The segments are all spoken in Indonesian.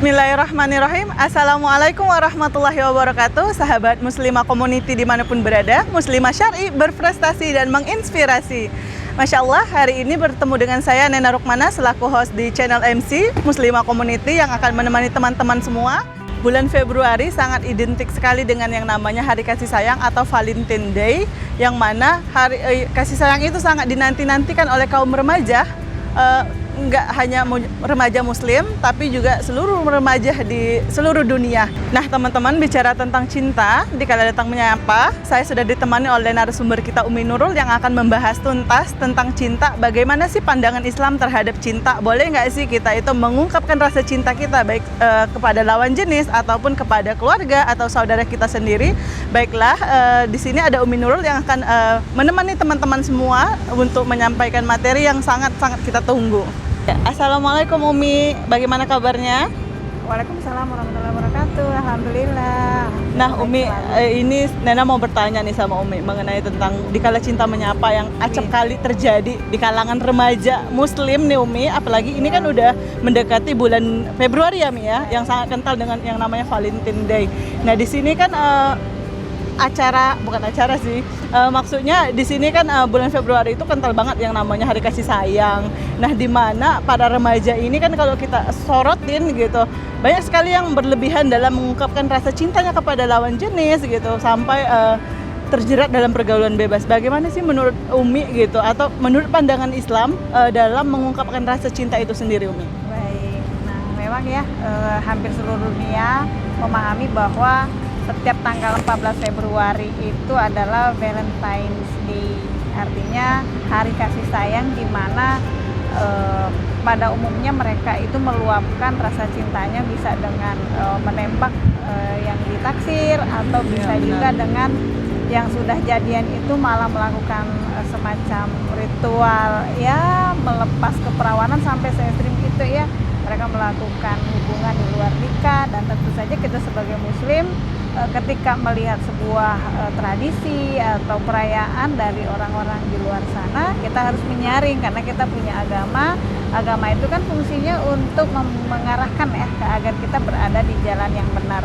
Bismillahirrahmanirrahim. Assalamualaikum warahmatullahi wabarakatuh. Sahabat muslimah community dimanapun berada, muslimah syar'i berprestasi dan menginspirasi. Masya Allah, hari ini bertemu dengan saya Nena Rukmana selaku host di channel MC Muslimah Community yang akan menemani teman-teman semua. Bulan Februari sangat identik sekali dengan yang namanya Hari Kasih Sayang atau Valentine Day, yang mana hari kasih sayang itu sangat dinanti-nantikan oleh kaum remaja. Nggak hanya remaja muslim, tapi juga seluruh remaja di seluruh dunia. Nah teman-teman, bicara tentang cinta, di Kala Datang Menyapa, saya sudah ditemani oleh narasumber kita Umi Nurul yang akan membahas tuntas tentang cinta. Bagaimana sih pandangan Islam terhadap cinta? Boleh nggak sih kita itu mengungkapkan rasa cinta kita baik kepada lawan jenis ataupun kepada keluarga atau saudara kita sendiri? Baiklah, di sini ada Umi Nurul yang akan menemani teman-teman semua untuk menyampaikan materi yang sangat-sangat kita tunggu. Assalamualaikum Umi, bagaimana kabarnya? Waalaikumsalam warahmatullahi wabarakatuh. Alhamdulillah. Nah Umi, ini Nena mau bertanya nih sama Umi mengenai tentang Dikala Cinta Menyapa yang acap kali terjadi di kalangan remaja muslim nih Umi. Apalagi ini kan udah mendekati bulan Februari ya Mi ya, yang sangat kental dengan yang namanya Valentine Day. Nah di sini kan maksudnya di sini kan bulan Februari itu kental banget yang namanya Hari Kasih Sayang. Nah, di mana para remaja ini kan kalau kita sorotin gitu, banyak sekali yang berlebihan dalam mengungkapkan rasa cintanya kepada lawan jenis gitu, sampai terjerat dalam pergaulan bebas. Bagaimana sih menurut Umi gitu, atau menurut pandangan Islam dalam mengungkapkan rasa cinta itu sendiri Umi? Baik, nah memang ya hampir seluruh dunia memahami bahwa setiap tanggal 14 Februari itu adalah Valentine's Day, artinya hari kasih sayang, di mana pada umumnya mereka itu meluapkan rasa cintanya bisa dengan menembak yang ditaksir, atau bisa juga dengan yang sudah jadian itu malah melakukan semacam ritual ya, melepas keperawanan sampai se ekstrim itu ya, mereka melakukan hubungan di luar nikah. Dan tentu saja kita sebagai muslim ketika melihat sebuah tradisi atau perayaan dari orang-orang di luar sana, kita harus menyaring, karena kita punya agama. Agama itu kan fungsinya untuk mengarahkan ya agar kita berada di jalan yang benar.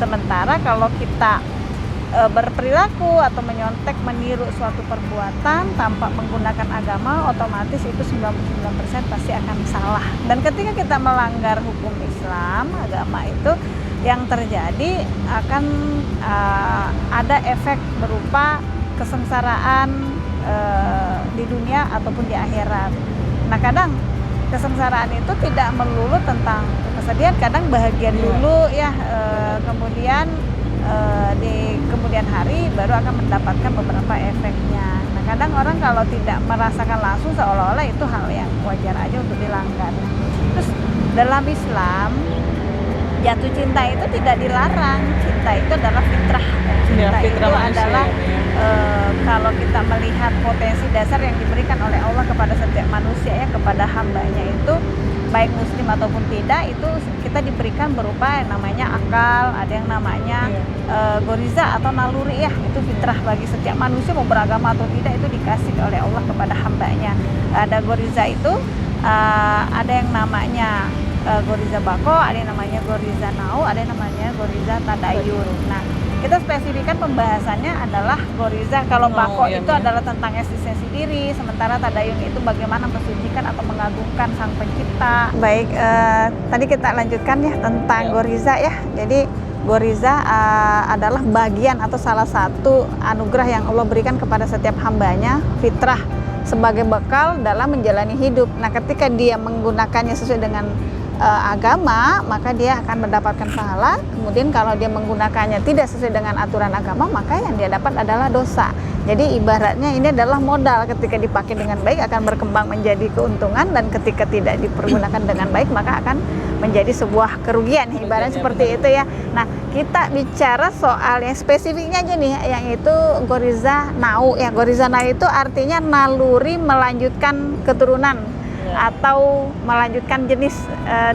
Sementara kalau kita berperilaku atau menyontek, meniru suatu perbuatan tanpa menggunakan agama, otomatis itu 99% pasti akan salah. Dan ketika kita melanggar hukum Islam, agama itu, yang terjadi akan ada efek berupa kesengsaraan di dunia ataupun di akhirat. Nah kadang kesengsaraan itu tidak melulu tentang kesedihan, kadang bahagia dulu ya, kemudian di kemudian hari baru akan mendapatkan beberapa efeknya. Nah kadang orang kalau tidak merasakan langsung, seolah-olah itu hal yang wajar aja untuk dilanggar. Terus dalam Islam, jatuh cinta itu tidak dilarang. Cinta itu adalah fitrah. Cinta itu adalah kalau kita melihat potensi dasar yang diberikan oleh Allah kepada setiap manusia ya, kepada hambanya itu, baik muslim ataupun tidak, itu kita diberikan berupa yang namanya akal, ada yang namanya goriza atau naluri ya, itu fitrah bagi setiap manusia mau beragama atau tidak, itu dikasih oleh Allah kepada hambanya. Ada goriza itu ada yang namanya goriza bako, ada yang namanya goriza nau, ada yang namanya goriza tadayun. Nah kita spesifikkan pembahasannya adalah goriza. Kalau bako itu adalah tentang eksistensi diri, sementara tadayun itu bagaimana mensucikan atau mengagungkan sang pencipta. Baik, tadi kita lanjutkan ya tentang goriza ya. Jadi goriza adalah bagian atau salah satu anugerah yang Allah berikan kepada setiap hambanya, fitrah, sebagai bekal dalam menjalani hidup. Nah ketika dia menggunakannya sesuai dengan agama, maka dia akan mendapatkan pahala. Kemudian kalau dia menggunakannya tidak sesuai dengan aturan agama, maka yang dia dapat adalah dosa. Jadi ibaratnya ini adalah modal, ketika dipakai dengan baik akan berkembang menjadi keuntungan, dan ketika tidak dipergunakan dengan baik maka akan menjadi sebuah kerugian. Ibaratnya seperti itu ya. Nah kita bicara soal yang spesifiknya aja nih, yang itu goriza nau ya. Goriza nau itu artinya naluri melanjutkan keturunan atau melanjutkan jenis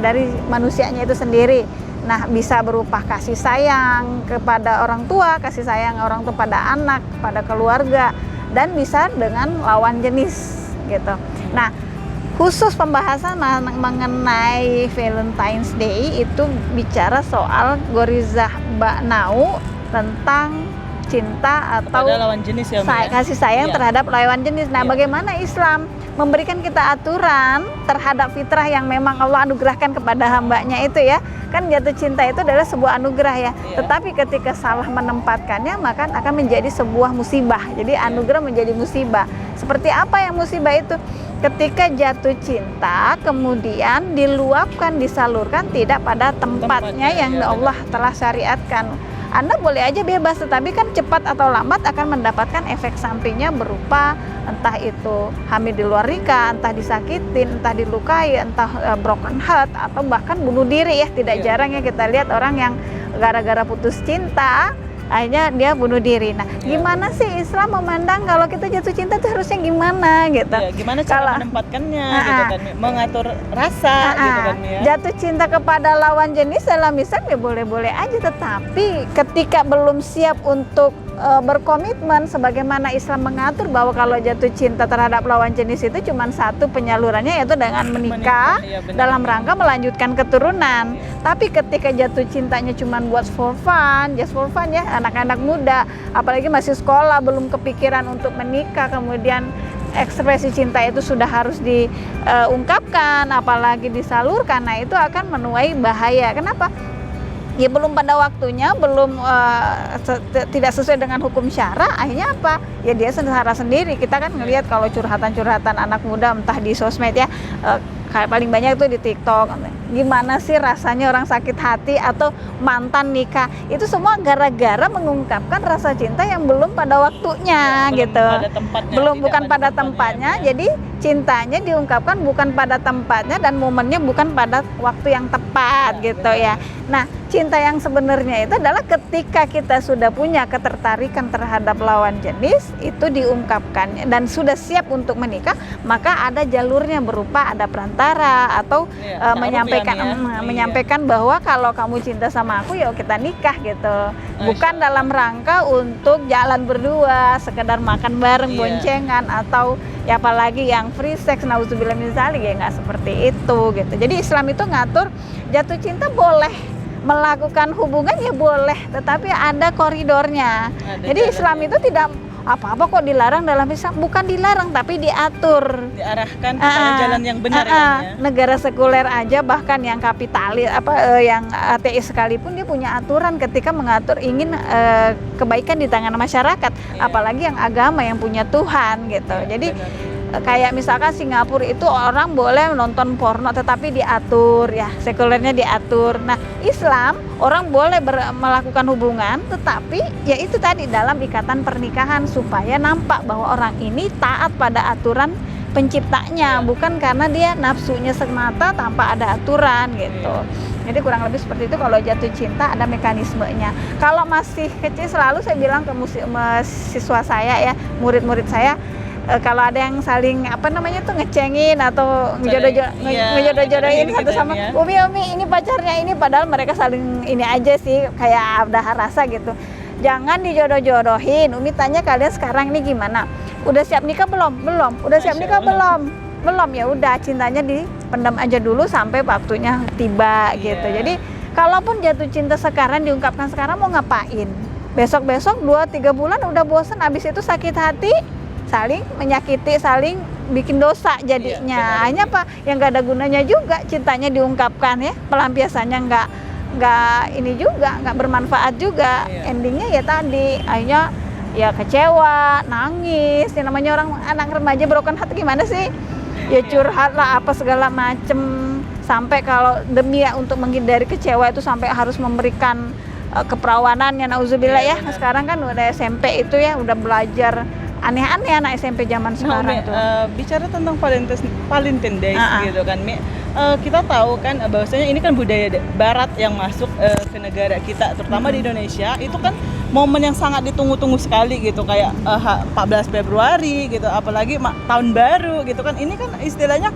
dari manusianya itu sendiri. Nah bisa berupa kasih sayang kepada orang tua, kasih sayang orang tua pada anak, pada keluarga, dan bisa dengan lawan jenis gitu. Nah Khusus pembahasan mengenai Valentine's Day itu bicara soal Gorizah Ba'nau tentang cinta atau Kepada lawan jenis ya, Mbak, ya? kasih sayang Iya. terhadap lawan jenis. Nah, Iya. bagaimana Islam memberikan kita aturan terhadap fitrah yang memang Allah anugerahkan kepada hambanya itu ya. Kan jatuh cinta itu adalah sebuah anugerah ya. Iya. Tetapi ketika salah menempatkannya maka akan menjadi sebuah musibah. Jadi anugerah menjadi musibah. Seperti apa yang musibah itu? Ketika jatuh cinta kemudian diluapkan, disalurkan tidak pada tempatnya yang ya, Allah telah syariatkan. Anda boleh aja bebas, tetapi kan cepat atau lambat akan mendapatkan efek sampingnya berupa entah itu hamil di luar nikah, entah disakitin, entah dilukai, entah broken heart, atau bahkan bunuh diri ya. Tidak Iya. jarang ya kita lihat orang yang gara-gara putus cinta akhirnya dia bunuh diri. Nah, Iya. gimana sih Islam memandang kalau kita jatuh cinta itu harusnya gimana gitu? Ya, gimana cara Kalau- menempatkannya gitu kan, Mi? Mengatur rasa gitu kan, Mi, ya. Jatuh cinta kepada lawan jenis dalam Islam ya boleh-boleh aja, tetapi ketika belum siap untuk berkomitmen sebagaimana Islam mengatur bahwa kalau jatuh cinta terhadap lawan jenis itu cuma satu penyalurannya yaitu dengan menikah Iya, benar. dalam rangka melanjutkan keturunan. Tapi ketika jatuh cintanya cuma buat for fun, just for fun ya, anak-anak muda apalagi masih sekolah belum kepikiran untuk menikah, kemudian ekspresi cinta itu sudah harus diungkapkan apalagi disalurkan, nah itu akan menuai bahaya. Kenapa? Ya belum pada waktunya, belum tidak sesuai dengan hukum syara, akhirnya apa? Ya dia secara sendiri. Kita kan ngelihat kalau curhatan-curhatan anak muda entah di sosmed ya, kayak paling banyak itu di TikTok. Gimana sih rasanya orang sakit hati atau mantan nikah? Itu semua gara-gara mengungkapkan rasa cinta yang belum pada waktunya Belum gitu. pada tempatnya, Belum tidak bukan pada tempatnya. ya. Jadi cintanya diungkapkan bukan pada tempatnya dan momennya bukan pada waktu yang tepat Ya, gitu ya. Nah, cinta yang sebenarnya itu adalah ketika kita sudah punya ketertarikan terhadap lawan jenis itu diungkapkan dan sudah siap untuk menikah, maka ada jalurnya berupa ada perantara atau Iya, menyampaikan ta'aruf ya, Mi, ya. menyampaikan bahwa kalau kamu cinta sama aku ya kita nikah gitu. Bukan dalam rangka untuk jalan berdua, sekedar makan bareng, Iya. boncengan atau ya apalagi yang free sex, nauzubillah min dzalik, ya nggak seperti itu gitu. Jadi Islam itu ngatur jatuh cinta boleh, melakukan hubungan ya boleh, tetapi ada koridornya. Ada Jadi Islam jalannya. itu tidak apa-apa kok dilarang dalam Islam, bukan dilarang tapi diatur. Diarahkan kepada jalan yang benar ya, Mi, ya. Negara sekuler aja bahkan yang kapitalis yang ateis sekalipun dia punya aturan ketika mengatur ingin kebaikan di tangan masyarakat, Iya. apalagi yang agama yang punya Tuhan gitu. Iya, Jadi benar. kayak misalkan Singapura itu orang boleh nonton porno tetapi diatur ya, sekulernya diatur. Nah, Islam orang boleh melakukan hubungan tetapi ya itu tadi dalam ikatan pernikahan supaya nampak bahwa orang ini taat pada aturan penciptanya, bukan karena dia nafsunya semata tanpa ada aturan gitu. Jadi kurang lebih seperti itu. Kalau jatuh cinta ada mekanismenya. Kalau masih kecil selalu saya bilang ke siswa saya ya, murid-murid saya, kalau ada yang saling ngecengin atau ngejodoh-jodohin gitu satu ya, sama, Mi, ya. Umi ini pacarnya ini, padahal mereka saling ini aja sih kayak ada rasa gitu. Jangan dijodoh-jodohin. Umi tanya kalian sekarang ini gimana? Udah siap nikah belum? Belum. Udah siap Masya nikah Allah. belum? Ya udah, cintanya dipendam aja dulu sampai waktunya tiba gitu. Iya. Jadi kalaupun jatuh cinta sekarang diungkapkan sekarang mau ngapain? Besok-besok 2-3 bulan udah bosen, habis itu sakit hati, saling menyakiti, saling bikin dosa jadinya. Iya, benar. Hanya apa? Yang gak ada gunanya juga cintanya diungkapkan ya, pelampiasannya nggak ini juga, nggak bermanfaat juga. Iya. Endingnya ya tadi, akhirnya ya kecewa, nangis. Yang namanya orang anak remaja broken heart gimana sih? Ya curhat lah apa segala macem, sampai kalau demi ya untuk menghindari kecewa itu sampai harus memberikan keperawanannya, nauzubillah ya. benar. Sekarang kan udah SMP itu ya udah belajar aneh-aneh anak SMP zaman Nah, sekarang Mi, tuh. bicara tentang Valentine Days Ah. gitu kan, Mi. Kita tahu kan bahwasanya ini kan budaya barat yang masuk ke negara kita, terutama di Indonesia. Itu kan momen yang sangat ditunggu-tunggu sekali gitu, kayak 14 Februari gitu, apalagi tahun baru gitu kan. Ini kan istilahnya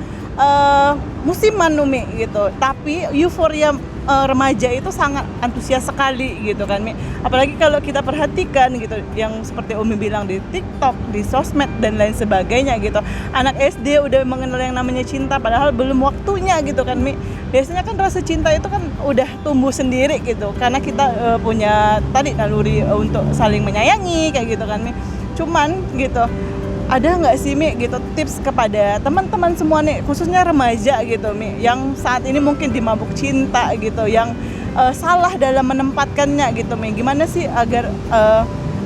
musiman Umi gitu, tapi euforia remaja itu sangat antusias sekali gitu kan Mi. Apalagi kalau kita perhatikan gitu yang seperti Umi bilang di TikTok, di sosmed dan lain sebagainya gitu. Anak SD udah mengenal yang namanya cinta padahal belum waktunya gitu kan Mi. Biasanya kan rasa cinta itu kan udah tumbuh sendiri gitu karena kita punya tadi naluri untuk saling menyayangi kayak gitu kan Mi. Cuman gitu, ada nggak sih Mi gitu tips kepada teman-teman semua nih khususnya remaja gitu Mi yang saat ini mungkin dimabuk cinta gitu, yang salah dalam menempatkannya gitu Mi, gimana sih agar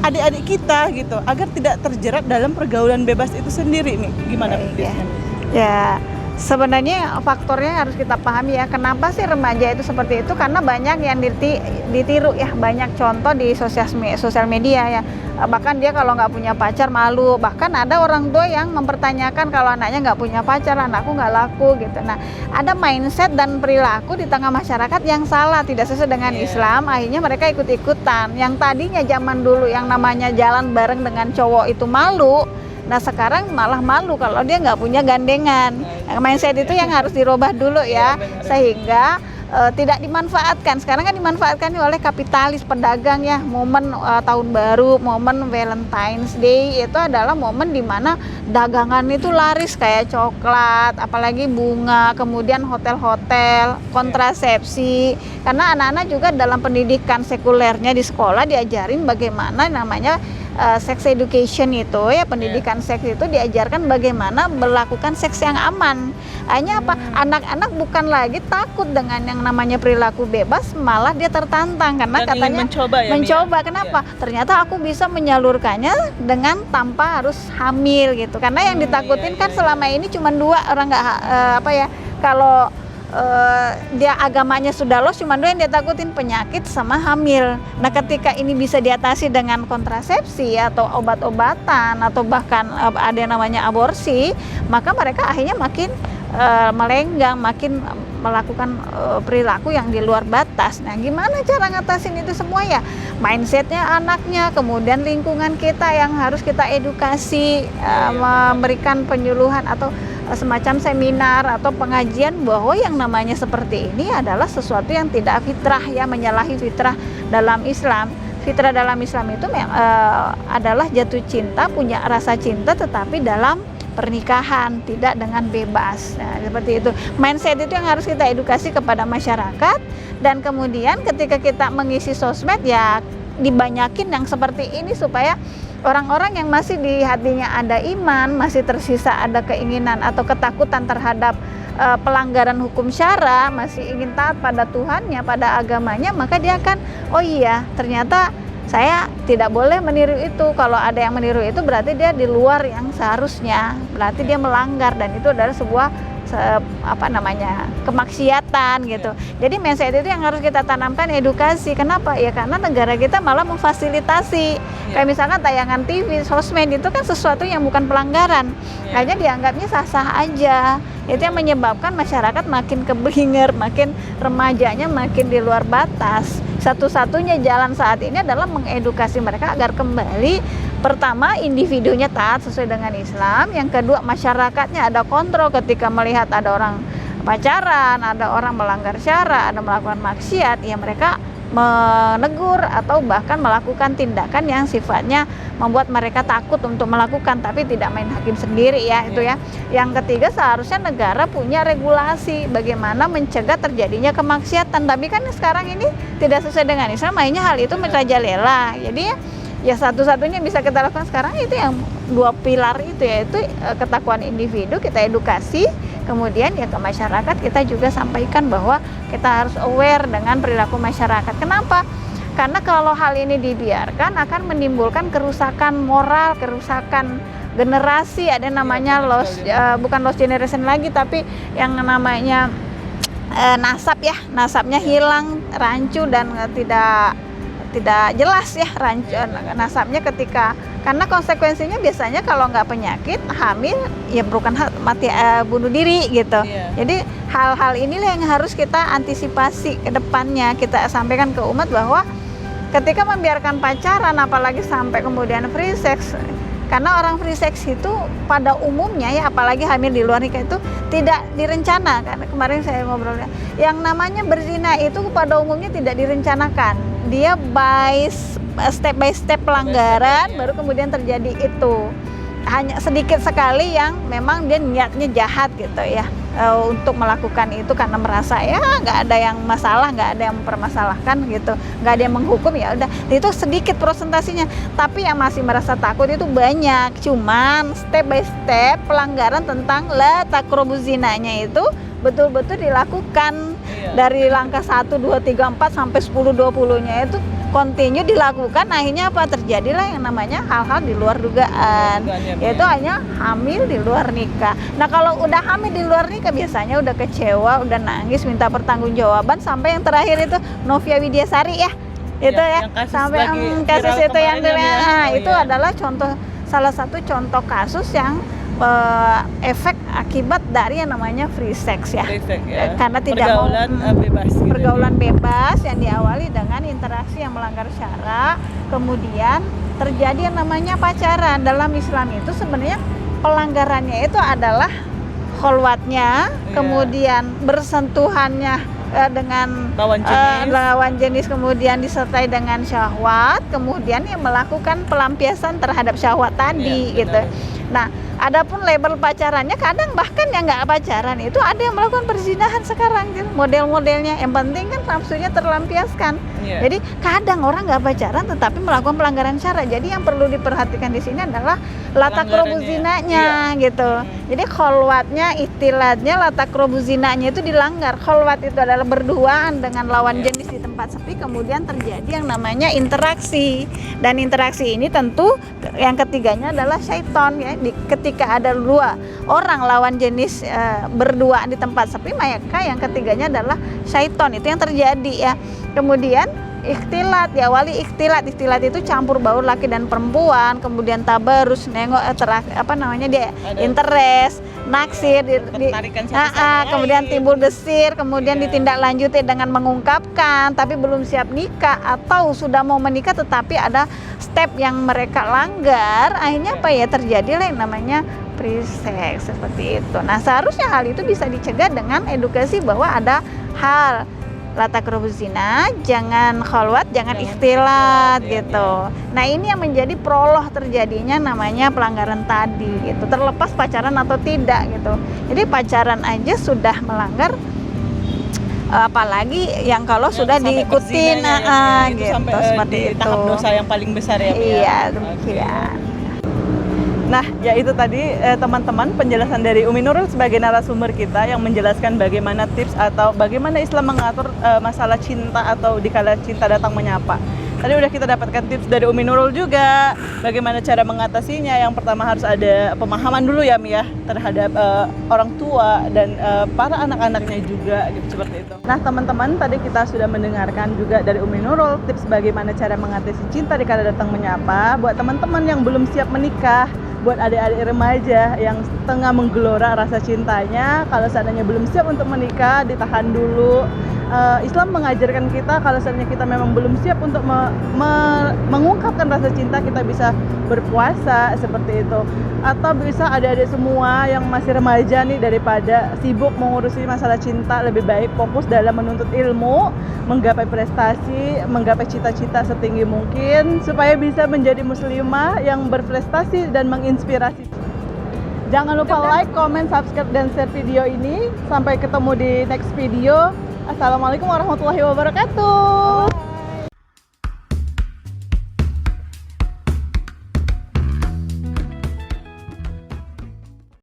adik-adik kita gitu agar tidak terjerat dalam pergaulan bebas itu sendiri Mi, gimana tipsnya? Ya, sebenarnya faktornya harus kita pahami ya, kenapa sih remaja itu seperti itu, karena banyak yang ditiru ya, banyak contoh di sosial media ya. Bahkan dia kalau nggak punya pacar malu, bahkan ada orang tua yang mempertanyakan kalau anaknya nggak punya pacar, anakku nggak laku gitu. Nah, ada mindset dan perilaku di tengah masyarakat yang salah, tidak sesuai dengan Islam, akhirnya mereka ikut-ikutan. Yang tadinya zaman dulu yang namanya jalan bareng dengan cowok itu malu, nah sekarang malah malu kalau dia nggak punya gandengan. Mindset itu yang harus dirubah dulu ya, sehingga tidak dimanfaatkan. Sekarang kan dimanfaatkan oleh kapitalis, pedagang ya. Momen tahun baru, momen Valentine's Day itu adalah momen di mana dagangan itu laris kayak coklat, apalagi bunga, kemudian hotel-hotel, kontrasepsi. Karena anak-anak juga dalam pendidikan sekulernya di sekolah diajarin bagaimana namanya sex education itu ya, pendidikan seks itu diajarkan bagaimana melakukan seks yang aman. Hanya apa? Anak-anak bukan lagi takut dengan yang namanya perilaku bebas, malah dia tertantang karena dan katanya mencoba. Kenapa? Ternyata aku bisa menyalurkannya dengan tanpa harus hamil gitu. Karena yang ditakutin kan selama ini cuma dua orang, nggak kalau dia agamanya sudah lost, cuma dua yang dia takutin, penyakit sama hamil. Nah, ketika ini bisa diatasi dengan kontrasepsi atau obat-obatan atau bahkan ada yang namanya aborsi, maka mereka akhirnya makin melenggang, makin melakukan perilaku yang di luar batas. Nah, gimana cara ngatasin itu semua ya? Mindsetnya anaknya, kemudian lingkungan kita yang harus kita edukasi, memberikan penyuluhan atau semacam seminar atau pengajian bahwa yang namanya seperti ini adalah sesuatu yang tidak fitrah ya, menyalahi fitrah dalam Islam. Fitrah dalam Islam itu adalah jatuh cinta, punya rasa cinta tetapi dalam pernikahan, tidak dengan bebas. Nah, seperti itu. Mindset itu yang harus kita edukasi kepada masyarakat, dan kemudian ketika kita mengisi sosmed ya dibanyakin yang seperti ini supaya orang-orang yang masih di hatinya ada iman, masih tersisa ada keinginan atau ketakutan terhadap pelanggaran hukum syara, masih ingin taat pada Tuhannya, pada agamanya, maka dia akan, oh iya, ternyata saya tidak boleh meniru itu. Kalau ada yang meniru itu berarti dia di luar yang seharusnya, berarti dia melanggar, dan itu adalah sebuah kemaksiatan gitu. Jadi mindset itu yang harus kita tanamkan, edukasi. Kenapa? Ya karena negara kita malah memfasilitasi. Kayak misalkan tayangan TV, sosmed itu kan sesuatu yang bukan pelanggaran. Hanya dianggapnya sah-sah aja. Itu yang menyebabkan masyarakat makin keblinger, makin remajanya makin di luar batas. Satu-satunya jalan saat ini adalah mengedukasi mereka agar kembali, pertama individunya taat sesuai dengan Islam, yang kedua masyarakatnya ada kontrol ketika melihat ada orang pacaran, ada orang melanggar syara, ada melakukan maksiat, ya mereka menegur atau bahkan melakukan tindakan yang sifatnya membuat mereka takut untuk melakukan, tapi tidak main hakim sendiri ya, itu ya. Yang ketiga, seharusnya negara punya regulasi bagaimana mencegah terjadinya kemaksiatan, tapi kan sekarang ini tidak sesuai dengan Islam, akhirnya hal itu merajalela. Jadi ya satu-satunya bisa kita lakukan sekarang itu yang dua pilar itu, yaitu ketakwaan individu, kita edukasi, kemudian ya ke masyarakat kita juga sampaikan bahwa kita harus aware dengan perilaku masyarakat. Kenapa? Karena kalau hal ini dibiarkan akan menimbulkan kerusakan moral, kerusakan generasi. Ada namanya bukan lost generation lagi, tapi yang namanya nasab ya, nasabnya hilang, rancu, dan tidak jelas ya nasabnya ketika, karena konsekuensinya biasanya kalau nggak penyakit, hamil ya bukan mati, bunuh diri gitu. Jadi hal-hal inilah yang harus kita antisipasi ke depannya. Kita sampaikan ke umat bahwa ketika membiarkan pacaran, apalagi sampai kemudian free sex, Karena orang free sex itu pada umumnya ya, apalagi hamil di luar nikah itu tidak direncana. Karena kemarin saya ngobrolnya, yang namanya berzina itu pada umumnya tidak direncanakan. Dia step by step pelanggaran, baru kemudian terjadi itu. Hanya sedikit sekali yang memang dia niatnya jahat gitu ya, untuk melakukan itu karena merasa ya nggak ada yang masalah, nggak ada yang mempermasalahkan gitu, nggak ada yang menghukum, ya udah. Itu sedikit prosentasinya, tapi yang masih merasa takut itu banyak. Cuman step by step pelanggaran tentang la taqrabu zinanya itu betul-betul dilakukan. Dari langkah 1, 2, 3, 4 sampai 10, 20-nya itu continue dilakukan. Akhirnya apa? Terjadilah yang namanya hal-hal di luar dugaan, yaitu hanya hamil di luar nikah. Nah, kalau udah hamil di luar nikah biasanya udah kecewa, udah nangis, minta pertanggungjawaban, sampai yang terakhir itu Novia Widyasari ya, itu ya, sampai kasus itu yang itu adalah salah satu contoh kasus yang efek akibat dari yang namanya free sex ya. Karena tidak pergaulan bebas gitu. Pergaulan bebas yang diawali dengan interaksi yang melanggar syara, kemudian terjadi yang namanya pacaran. Dalam Islam itu sebenarnya pelanggarannya itu adalah kholwatnya, kemudian bersentuhannya dengan lawan jenis, kemudian disertai dengan syahwat, kemudian yang melakukan pelampiasan terhadap syahwat tadi gitu. Nah, adapun label pacarannya, kadang bahkan yang nggak pacaran itu ada yang melakukan perzinahan sekarang gitu. Model-modelnya yang penting kan nafsunya terlampiaskan. Jadi kadang orang nggak pacaran tetapi melakukan pelanggaran syara. Jadi yang perlu diperhatikan di sini adalah la taqrabu zinanya gitu. Jadi kholwatnya, ikhtilatnya, la taqrabu zinanya itu dilanggar. Kholwat itu adalah berduaan dengan lawan jenis di tempat sepi, kemudian terjadi yang namanya interaksi. Dan interaksi ini tentu yang ketiganya adalah syaiton ya. Ketika ada dua orang lawan jenis berduaan di tempat sepi, maka yang ketiganya adalah syaiton. Itu yang terjadi ya. Kemudian ikhtilat, diawali ikhtilat itu campur baur laki dan perempuan, kemudian tabarus, nengok dia interest, naksir, kemudian timbul desir, kemudian ditindaklanjuti dengan mengungkapkan tapi belum siap nikah, atau sudah mau menikah tetapi ada step yang mereka langgar. Akhirnya apa ya, terjadilah yang namanya free sex seperti itu. Nah, seharusnya hal itu bisa dicegah dengan edukasi bahwa ada hal la taqrabu zina, jangan kholwat, jangan ikhtilat gitu. Nah, ini yang menjadi proloh terjadinya namanya pelanggaran tadi gitu, terlepas pacaran atau tidak gitu. Jadi pacaran aja sudah melanggar, apalagi yang kalau sudah diikutin gitu, sampai seperti di itu. Tahap dosa yang paling besar ya. Iya, demikian. Nah, ya itu tadi teman-teman penjelasan dari Umi Nurul sebagai narasumber kita yang menjelaskan bagaimana tips atau bagaimana Islam mengatur masalah cinta atau dikala cinta datang menyapa. Tadi udah kita dapatkan tips dari Umi Nurul juga, bagaimana cara mengatasinya. Yang pertama harus ada pemahaman dulu ya Mi ya, terhadap orang tua dan para anak-anaknya juga gitu, seperti itu. Nah teman-teman, tadi kita sudah mendengarkan juga dari Umi Nurul tips bagaimana cara mengatasi cinta dikala datang menyapa. Buat teman-teman yang belum siap menikah, buat adik-adik remaja yang tengah menggelora rasa cintanya, kalau seandainya belum siap untuk menikah, ditahan dulu. Islam mengajarkan kita kalau seandainya kita memang belum siap untuk mengungkapkan rasa cinta, kita bisa berpuasa seperti itu. Atau bisa adik-adik semua yang masih remaja nih, daripada sibuk mengurusi masalah cinta, lebih baik fokus dalam menuntut ilmu, menggapai prestasi, menggapai cita-cita setinggi mungkin supaya bisa menjadi muslimah yang berprestasi dan menginspirasi. Jangan lupa like, comment, subscribe, dan share video ini. Sampai ketemu di next video. Assalamualaikum warahmatullahi wabarakatuh.